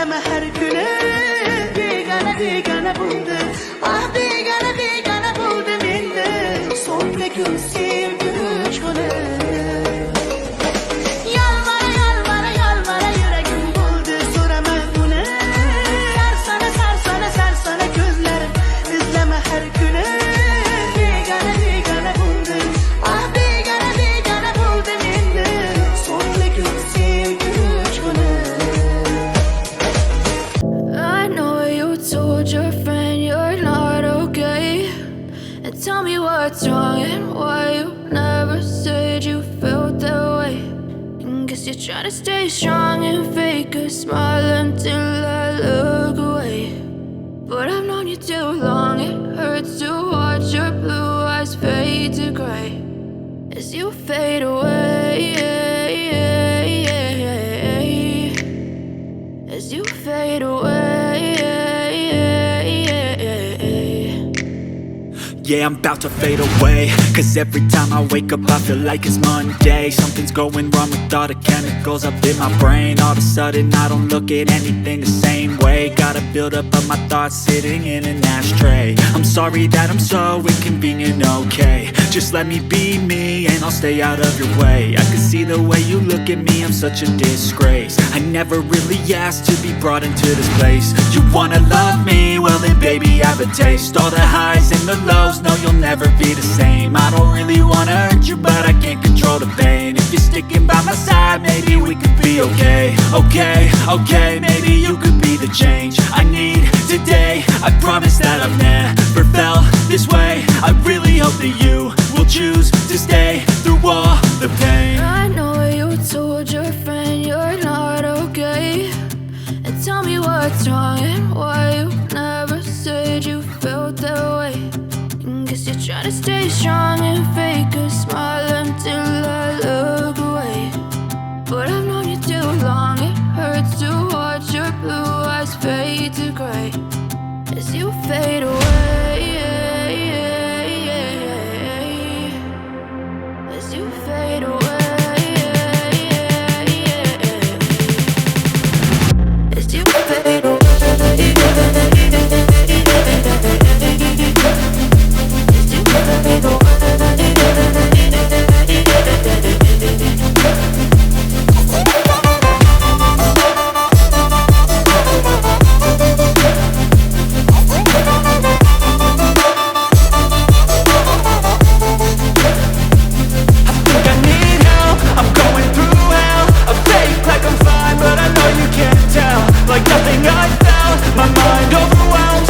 İzleme her günü Begane buldu Ah begane buldu beni Son ne gün sevgili çöle Yalvara yüreğim buldu Soramaz bunu Sarsana gözlerim İzleme her günü Begane buldu Ah begane buldu beni Son ne gün sevgili çöle I know you told your friend you're not okay. And tell me what's wrong and why you never said you felt that way. And guess you're trying to stay strong and fake a smile until I look away. But I've known you too long, it hurts to watch your blue eyes fade to gray as you fade away. As you fade away. Yeah, I'm about to fade away. Cause every time I wake up I feel like it's Monday. Something's going wrong with all the chemicals up in my brain. All of a sudden I don't look at anything the same way. Gotta build up of my thoughts sitting in an ashtray. I'm sorry that I'm so inconvenient, okay. Just let me be me and I'll stay out of your way. I can see the way you look at me, I'm such a disgrace. I never really asked to be brought into this place. You wanna love me? Well then baby I have a taste. All the highs and the lows, no you'll never be the same. I don't really wanna hurt you but I can't control the pain. If you're sticking by my side maybe we could be okay. Okay, maybe you could be the change I need today. I promise that I've never felt this way. I really hope that you will choose to stay through all the pain. I know you told your friend you're not okay. And tell me what's wrong and why you never said you felt that way. And guess you're trying to stay strong and fake a smile until I look away. But I've known you too long, it hurts to watch your blue eyes fade to gray as you fade away. As you fade away. As you fade away. As you fade away. Like nothing I felt, my mind overwhelmed.